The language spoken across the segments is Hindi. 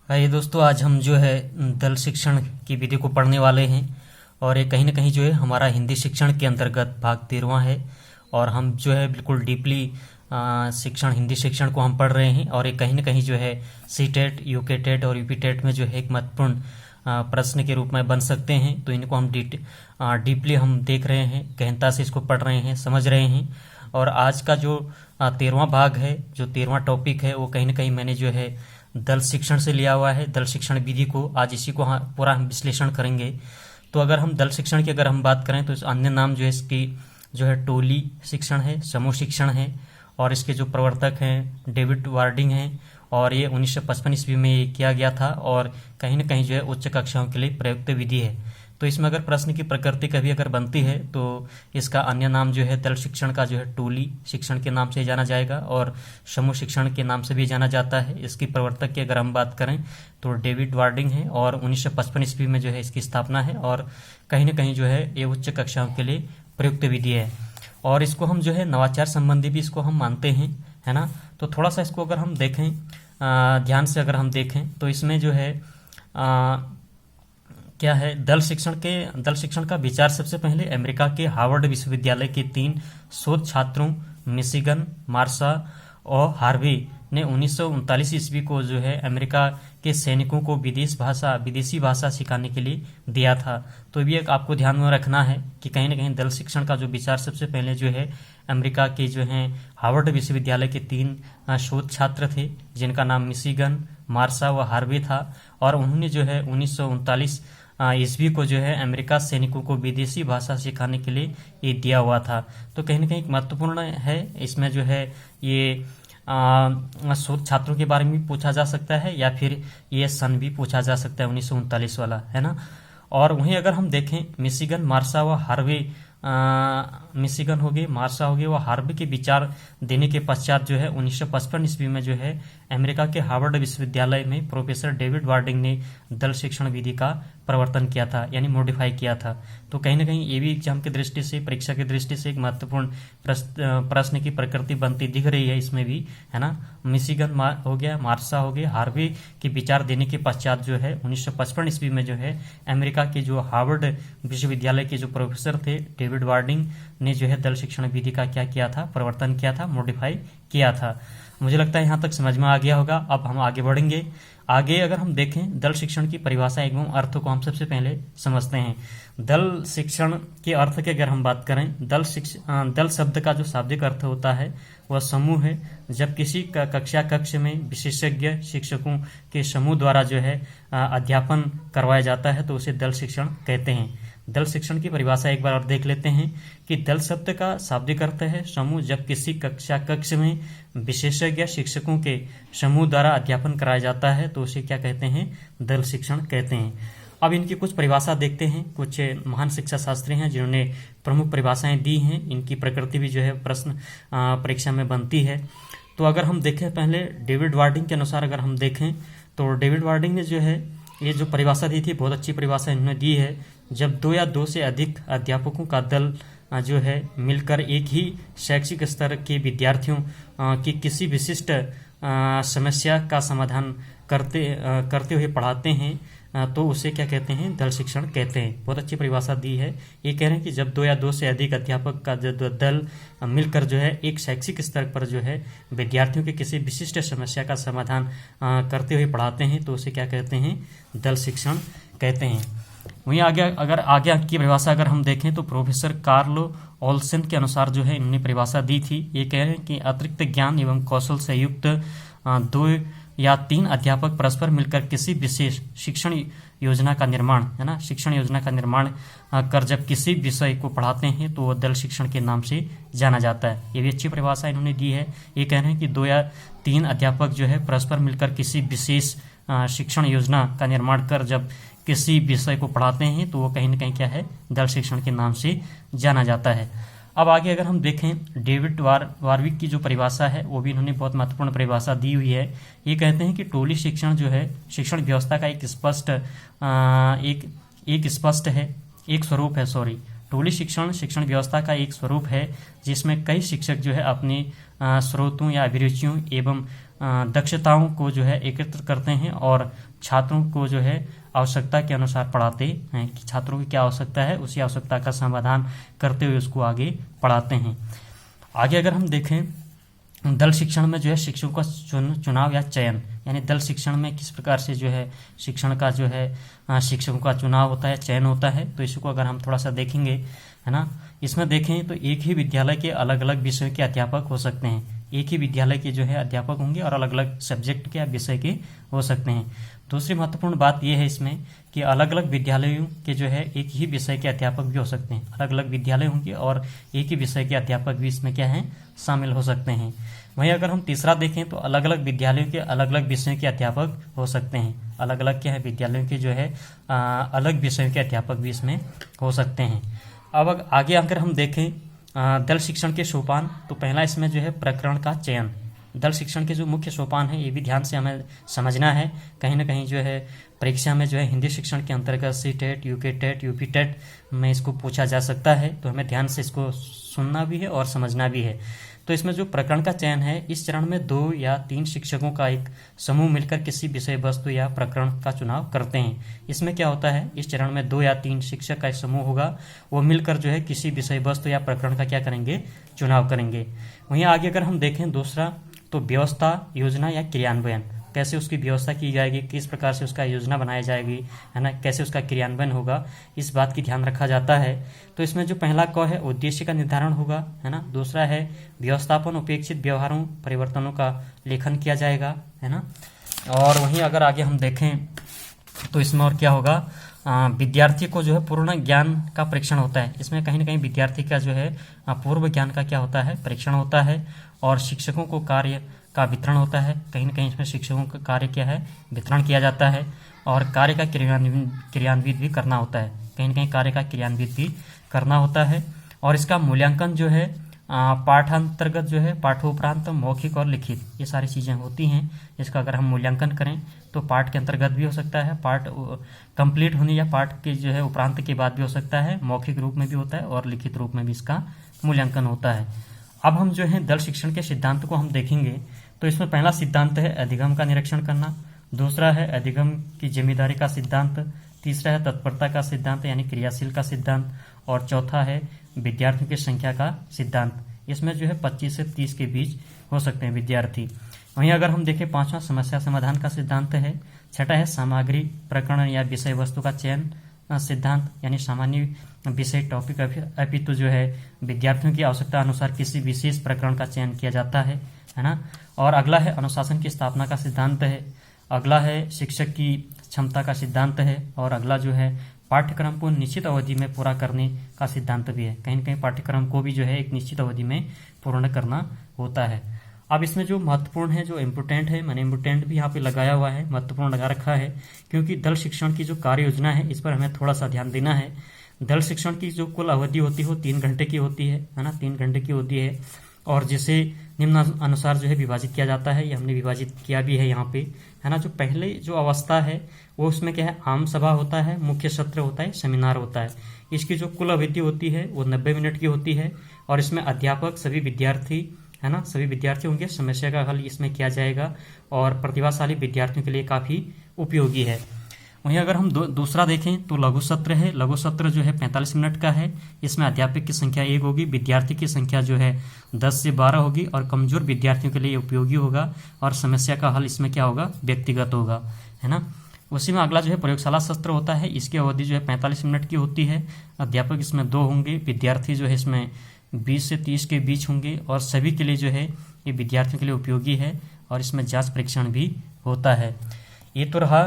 ये दोस्तों, आज हम जो है दल शिक्षण की विधि को पढ़ने वाले हैं। और ये कहीं ना कहीं जो है हमारा हिंदी शिक्षण के अंतर्गत भाग 13वां है। और हम जो है बिल्कुल डीपली हिंदी शिक्षण को हम पढ़ रहे हैं। और ये कहीं ना कहीं जो है सीटेट, यूके टेट और यूपी टेट में जो है एक महत्वपूर्ण प्रश्न के रूप में बन सकते हैं। तो इनको हम डीपली हम देख रहे हैं, गहनता से इसको पढ़ रहे हैं, समझ रहे हैं। और आज का जो 13वां भाग है, जो 13वां टॉपिक है, वो कहीं ना कहीं मैंने जो है दल शिक्षण से लिया हुआ है। दल शिक्षण विधि को आज इसी को पूरा हम विश्लेषण करेंगे। तो अगर हम दल शिक्षण की अगर हम बात करें तो इस अन्य नाम जो है इसकी जो है टोली शिक्षण है, समूह शिक्षण है। और इसके जो प्रवर्तक हैं डेविड वार्डिंग हैं। और ये 1955 ईस्वी में ये किया गया था। और कहीं ना कहीं जो है उच्च कक्षाओं के लिए प्रयुक्त विधि है। तो इसमें अगर प्रश्न की प्रकृति कभी अगर बनती है तो इसका अन्य नाम जो है दल शिक्षण का जो है टोली शिक्षण के नाम से जाना जाएगा और समूह शिक्षण के नाम से भी जाना जाता है। इसकी प्रवर्तक की अगर हम बात करें तो डेविड वार्डिंग है और 1955 ईस्वी में जो है इसकी स्थापना है। और कहीं ना कहीं जो है ये उच्च कक्षाओं के लिए प्रयुक्त विधि है। और इसको हम जो है नवाचार संबंधी भी इसको हम मानते हैं, है ना। तो थोड़ा सा इसको अगर हम देखें ध्यान से अगर हम देखें तो इसमें जो है क्या है दल शिक्षण का विचार सबसे पहले अमेरिका के हार्वर्ड विश्वविद्यालय के 3 शोध छात्रों मिशिगन, मार्शा और हार्वे ने 1939 ईस्वी को जो है अमेरिका के सैनिकों को विदेशी भाषा सिखाने के लिए दिया था। तो भी एक आपको ध्यान में रखना है कि कहीं ना कहीं दल शिक्षण का जो विचार सबसे पहले जो है अमेरिका के जो है हार्वर्ड विश्वविद्यालय के 3 शोध छात्र थे, जिनका नाम मिशिगन, मार्शा व हार्वे था। और उन्होंने जो है 1939 ईस्वी को जो है अमेरिका सैनिकों को विदेशी भाषा सिखाने के लिए ये दिया हुआ था। तो कहीं ना कहीं महत्वपूर्ण है। इसमें जो है ये शोध छात्रों के बारे में पूछा जा सकता है या फिर ये सन भी पूछा जा सकता है 1939 वाला, है ना। और वहीं अगर हम देखें मिशिगन, मार्शा व हार्वे मिशिगन हो गए, मार्शा हो गए व हार्वे के विचार देने के पश्चात जो है 1955 ईस्वी में जो है अमेरिका के हार्वर्ड विश्वविद्यालय में प्रोफेसर डेविड वार्डिंग ने दल शिक्षण विधि का प्रवर्तन किया था, यानी मॉडिफाई किया था। तो कहीं ना कहीं ये भी एग्जाम की दृष्टि से, परीक्षा की दृष्टि से एक महत्वपूर्ण प्रश्न की प्रकृति बनती दिख रही है इसमें भी, है ना। मिशिगन हो गया, मार्शा हो गया, हार्वे के विचार देने के पश्चात जो है 1955 ईस्वी में जो है अमेरिका के जो हार्वर्ड विश्वविद्यालय के जो प्रोफेसर थे डेविड वार्डिंग ने जो है दल शिक्षण विधि का क्या किया था, प्रवर्तन किया था, मॉडिफाई किया था। मुझे लगता है यहाँ तक समझ में आ गया होगा। अब हम आगे बढ़ेंगे। आगे अगर हम देखें दल शिक्षण की परिभाषा एवं अर्थ को हम सबसे पहले समझते हैं। दल शिक्षण के अर्थ की अगर हम बात करें, दल शब्द का जो शाब्दिक अर्थ होता है वह समूह है। जब किसी कक्ष में विशेषज्ञ शिक्षकों के समूह द्वारा जो है अध्यापन करवाया जाता है तो उसे दल शिक्षण कहते हैं। दल शिक्षण की परिभाषा एक बार और देख लेते हैं कि दल शब्द का शाब्दिक अर्थ है समूह। जब किसी कक्ष में विशेषज्ञ शिक्षकों के समूह द्वारा अध्यापन कराया जाता है तो उसे क्या कहते हैं, दल शिक्षण कहते हैं। अब इनकी कुछ परिभाषा देखते हैं। कुछ महान शिक्षा शास्त्री हैं जिन्होंने प्रमुख परिभाषाएं दी हैं। इनकी प्रकृति भी जो है प्रश्न परीक्षा में बनती है। तो अगर हम देखें पहले डेविड वार्डिंग के अनुसार अगर हम देखें तो डेविड वार्डिंग ने जो है ये जो परिभाषा दी थी, बहुत अच्छी परिभाषा इन्होंने दी है। जब 2 या 2 से अधिक अध्यापकों का दल जो है मिलकर एक ही शैक्षिक स्तर के विद्यार्थियों की किसी विशिष्ट समस्या का समाधान करते हुए पढ़ाते हैं तो उसे क्या कहते हैं, दल शिक्षण कहते हैं। बहुत अच्छी परिभाषा दी है। ये कह रहे हैं कि जब 2 या 2 से अधिक अध्यापक का जो दल मिलकर जो है एक शैक्षिक स्तर पर जो है विद्यार्थियों के किसी विशिष्ट समस्या का समाधान करते हुए पढ़ाते हैं तो उसे क्या कहते हैं, दल शिक्षण कहते हैं। वहीं आगे की परिभाषा अगर हम देखें तो प्रोफेसर कार्लो ओल्सन के अनुसार जो है इन्होंने परिभाषा दी थी। ये कह रहे हैं कि अतिरिक्त ज्ञान एवं कौशल से युक्त 2 या 3 अध्यापक परस्पर मिलकर किसी विशेष शिक्षण योजना का निर्माण, है ना, शिक्षण योजना का निर्माण कर जब किसी विषय को पढ़ाते हैं तो वह दल शिक्षण के नाम से जाना जाता है। ये भी अच्छी परिभाषा इन्होंने दी है। ये कह रहे हैं कि 2 या 3 अध्यापक जो है परस्पर मिलकर किसी विशेष शिक्षण योजना का निर्माण कर जब किसी विषय को पढ़ाते हैं तो वो कहीं ना कहीं क्या है, दल शिक्षण के नाम से जाना जाता है। अब आगे अगर हम देखें डेविड वार्विक की जो परिभाषा है वो भी इन्होंने बहुत महत्वपूर्ण परिभाषा दी हुई है। ये कहते हैं कि टोली शिक्षण जो है शिक्षण व्यवस्था का एक स्वरूप है। टोली शिक्षण व्यवस्था का एक स्वरूप है जिसमें कई शिक्षक जो है अपने स्रोतों या अभिरुचियों एवं दक्षताओं को जो है एकत्र करते हैं और छात्रों को जो है आवश्यकता के अनुसार पढ़ाते हैं कि छात्रों की क्या आवश्यकता है, उसी आवश्यकता का समाधान करते हुए उसको आगे पढ़ाते हैं। आगे अगर हम देखें दल शिक्षण में जो है शिक्षकों का चुनाव या चयन, यानी दल शिक्षण में किस प्रकार से जो है शिक्षण का जो है शिक्षकों का चुनाव होता है, चयन होता है। तो इसको अगर हम थोड़ा सा देखेंगे, है ना, इसमें देखें तो एक ही विद्यालय के अलग अलग विषयों के अध्यापक हो सकते हैं। एक ही विद्यालय के जो है अध्यापक होंगे और अलग अलग सब्जेक्ट के या विषय के हो सकते हैं। दूसरी महत्वपूर्ण बात यह है इसमें कि अलग अलग विद्यालयों के जो है एक ही विषय के अध्यापक भी हो सकते हैं। अलग अलग विद्यालय होंगे और एक ही विषय के अध्यापक भी इसमें क्या है, शामिल हो सकते हैं। वहीं अगर हम तीसरा देखें तो अलग अलग विद्यालयों के अलग अलग विषयों के अध्यापक हो सकते हैं। अलग अलग क्या है, विद्यालयों के जो है अलग विषयों के अध्यापक भी इसमें हो सकते हैं। अब आगे अगर हम देखें दल शिक्षण के सोपान, तो पहला इसमें जो है प्रकरण का चयन। दल शिक्षण के जो मुख्य सोपान है ये भी ध्यान से हमें समझना है। कहीं ना कहीं जो है परीक्षा में जो है हिंदी शिक्षण के अंतर्गत सी-टेट, यूके-टेट, यूपी-टेट में इसको पूछा जा सकता है, तो हमें ध्यान से इसको सुनना भी है और समझना भी है। तो इसमें जो प्रकरण का चयन है, इस चरण में 2 या 3 शिक्षकों का एक समूह मिलकर किसी विषय वस्तु या प्रकरण का चुनाव करते हैं। इसमें क्या होता है, इस चरण में 2 या 3 शिक्षक का एक समूह होगा, वो मिलकर जो है किसी विषय वस्तु या प्रकरण का क्या करेंगे, चुनाव करेंगे। वहीं आगे अगर हम देखें दूसरा, तो व्यवस्था, योजना या क्रियान्वयन, कैसे उसकी व्यवस्था की जाएगी, किस प्रकार से उसका योजना बनाई जाएगी, है ना, कैसे उसका क्रियान्वयन होगा, इस बात की ध्यान रखा जाता है। तो इसमें जो पहला क है उद्देश्य का निर्धारण होगा, है ना। दूसरा है व्यवस्थापन, उपेक्षित व्यवहारों परिवर्तनों का लेखन किया जाएगा, है ना। और वहीं अगर आगे हम देखें तो इसमें और क्या होगा, विद्यार्थी को जो है पूर्ण ज्ञान का परीक्षण होता है। इसमें कहीं ना कहीं विद्यार्थी का जो है पूर्व ज्ञान का क्या होता है, परीक्षण होता है। और शिक्षकों को कार्य का वितरण होता है, कहीं ना कहीं इसमें शिक्षकों का कार्य क्या है, वितरण किया जाता है। और कार्य का क्रियान्वित भी करना होता है, कहीं ना कहीं कार्य का क्रियान्वित भी करना होता है। और इसका मूल्यांकन जो है पाठांतर्गत जो है पाठोपरांत, मौखिक और लिखित, ये सारी चीज़ें होती हैं। इसका अगर हम मूल्यांकन करें तो पाठ के अंतर्गत भी हो सकता है, पाठ कंप्लीट होने या पाठ के जो है उपरांत के बाद भी हो सकता है, मौखिक रूप में भी होता है और लिखित रूप में भी इसका मूल्यांकन होता है। अब हम जो है दल शिक्षण के सिद्धांत को हम देखेंगे, तो इसमें पहला सिद्धांत है अधिगम का निरीक्षण करना, दूसरा है अधिगम की जिम्मेदारी का सिद्धांत, तीसरा है तत्परता का सिद्धांत यानी क्रियाशील का सिद्धांत, और चौथा है विद्यार्थियों की संख्या का सिद्धांत। इसमें जो है 25 से 30 के बीच हो सकते हैं विद्यार्थी। वहीं अगर हम देखें पांचवा समस्या समाधान का सिद्धांत है, छठा है सामग्री, प्रकरण या विषय वस्तु का चयन सिद्धांत यानी सामान्य विषय टॉपिक अपितु जो है विद्यार्थियों की आवश्यकता अनुसार किसी विशेष प्रकरण का चयन किया जाता है ना। और अगला है अनुशासन की स्थापना का सिद्धांत है, अगला है शिक्षक की क्षमता का सिद्धांत है, और अगला जो है पाठ्यक्रम को निश्चित अवधि में पूरा करने का सिद्धांत भी है। कहीं न कहीं पाठ्यक्रम को भी जो है एक निश्चित अवधि में पूर्ण करना होता है। अब इसमें जो महत्वपूर्ण है, जो इम्पोर्टेंट है, मैंने इम्पोर्टेंट भी यहाँ पे लगाया हुआ है, महत्वपूर्ण लगा रखा है, क्योंकि दल शिक्षण की जो कार्य योजना है इस पर हमें थोड़ा सा ध्यान देना है। दल शिक्षण की जो कुल अवधि होती है वो 3 घंटे की होती है ना, 3 घंटे की होती है, और जिसे निम्न अनुसार जो है विभाजित किया जाता है। ये हमने विभाजित किया भी है यहाँ पे, है ना। जो पहले जो अवस्था है वो उसमें क्या है, आम सभा होता है, मुख्य सत्र होता है, सेमिनार होता है। इसकी जो कुल अवधि होती है वो 90 मिनट की होती है, और इसमें अध्यापक, सभी विद्यार्थी, है ना, सभी विद्यार्थी होंगे, समस्या का हल इसमें किया जाएगा, और प्रतिभाशाली विद्यार्थियों के लिए काफ़ी उपयोगी है। वहीं अगर हम दूसरा देखें तो लघु सत्र है। लघु सत्र जो है 45 मिनट का है। इसमें अध्यापक की संख्या 1 होगी, विद्यार्थी की संख्या जो है 10 से 12 होगी, और कमजोर विद्यार्थियों के लिए उपयोगी होगा, और समस्या का हल इसमें क्या होगा, व्यक्तिगत होगा, है ना। उसी में अगला जो है प्रयोगशाला सत्र होता है। इसकी अवधि जो है 45 मिनट की होती है। अध्यापक इसमें 2 होंगे, विद्यार्थी जो है इसमें 20 से 30 के बीच होंगे, और सभी के लिए जो है ये विद्यार्थियों के लिए उपयोगी है, और इसमें जांच परीक्षण भी होता है। ये तो रहा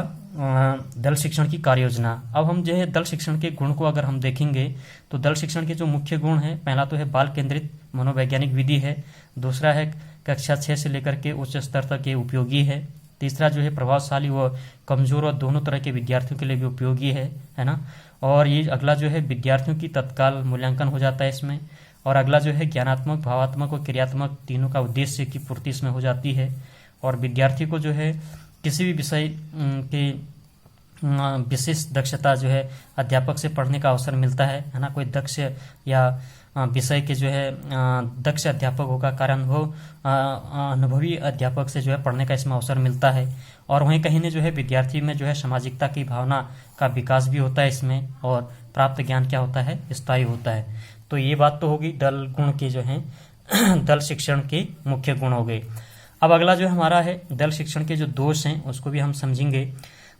दल शिक्षण की कार्य योजना। अब हम जो है दल शिक्षण के गुण को अगर हम देखेंगे तो दल शिक्षण के जो मुख्य गुण है, पहला तो है बाल केंद्रित मनोवैज्ञानिक विधि है, दूसरा है कक्षा 6 से लेकर के उच्च स्तर तक के उपयोगी है, तीसरा जो है प्रभावशाली व कमजोर और दोनों तरह के विद्यार्थियों के लिए भी उपयोगी है ना। और ये अगला जो है विद्यार्थियों की तत्काल मूल्यांकन हो जाता है इसमें, और अगला जो है ज्ञानात्मक, भावात्मक और क्रियात्मक तीनों का उद्देश्य की पूर्ति इसमें हो जाती है, और विद्यार्थी को जो है किसी भी विषय के विशेष दक्षता जो है अध्यापक से पढ़ने का अवसर मिलता है ना। कोई दक्ष या विषय के जो है दक्ष अध्यापक होगा, कार्यानुभव अनुभवी अध्यापक से जो है पढ़ने का इसमें अवसर मिलता है। और वहीं कहीं ने जो है विद्यार्थी में जो है सामाजिकता की भावना का विकास भी होता है इसमें, और प्राप्त ज्ञान क्या होता है, स्थायी होता है। तो ये बात तो होगी दल गुण के जो हैं दल शिक्षण के मुख्य गुण हो गए। अब अगला जो हमारा है दल शिक्षण के जो दोष हैं उसको भी हम समझेंगे।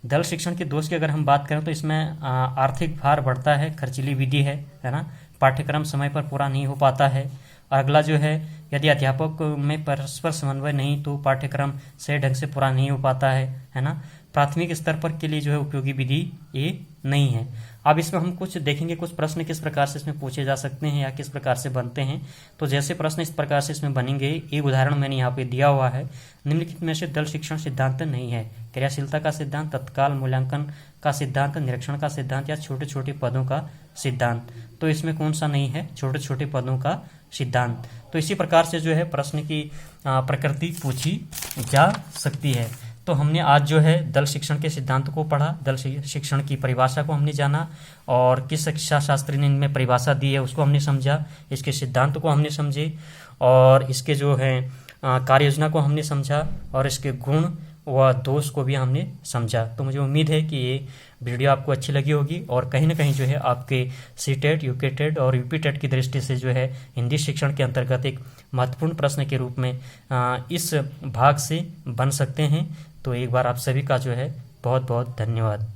दल शिक्षण के दोष की अगर हम बात करें तो इसमें आर्थिक भार बढ़ता है, खर्चीली विधि है ना, पाठ्यक्रम समय पर पूरा नहीं हो पाता है। और अगला जो है यदि अध्यापक में परस्पर समन्वय नहीं तो पाठ्यक्रम सही ढंग से पूरा नहीं हो पाता है ना। प्राथमिक स्तर पर के लिए जो है उपयोगी विधि ये नहीं है। अब इसमें हम कुछ देखेंगे, कुछ प्रश्न किस प्रकार से इसमें पूछे जा सकते हैं या किस प्रकार से बनते हैं। तो जैसे प्रश्न इस प्रकार से इसमें बनेंगे, एक उदाहरण मैंने यहाँ पे दिया हुआ है, निम्नलिखित में से दल शिक्षण सिद्धांत नहीं है। क्रियाशीलता का सिद्धांत, तत्काल मूल्यांकन का सिद्धांत, निरीक्षण का सिद्धांत या छोटे छोटे पदों का सिद्धांत। तो इसमें कौन सा नहीं है, छोटे छोटे पदों का सिद्धांत। तो इसी प्रकार से जो है प्रश्न की प्रकृति पूछी जा सकती है। तो हमने आज जो है दल शिक्षण के सिद्धांत को पढ़ा, दल शिक्षण की परिभाषा को हमने जाना, और किस शिक्षा शास्त्री ने इनमें परिभाषा दी है उसको हमने समझा, इसके सिद्धांत को हमने समझे, और इसके जो है कार्य योजना को हमने समझा, और इसके गुण व दोष को भी हमने समझा। तो मुझे उम्मीद है कि ये वीडियो आपको अच्छी लगी होगी, और कहीं ना कहीं जो है आपके सीटेट, यूकेटेट और यूपीटेट की दृष्टि से जो है हिंदी शिक्षण के अंतर्गत एक महत्वपूर्ण प्रश्न के रूप में इस भाग से बन सकते हैं। तो एक बार आप सभी का जो है बहुत बहुत धन्यवाद।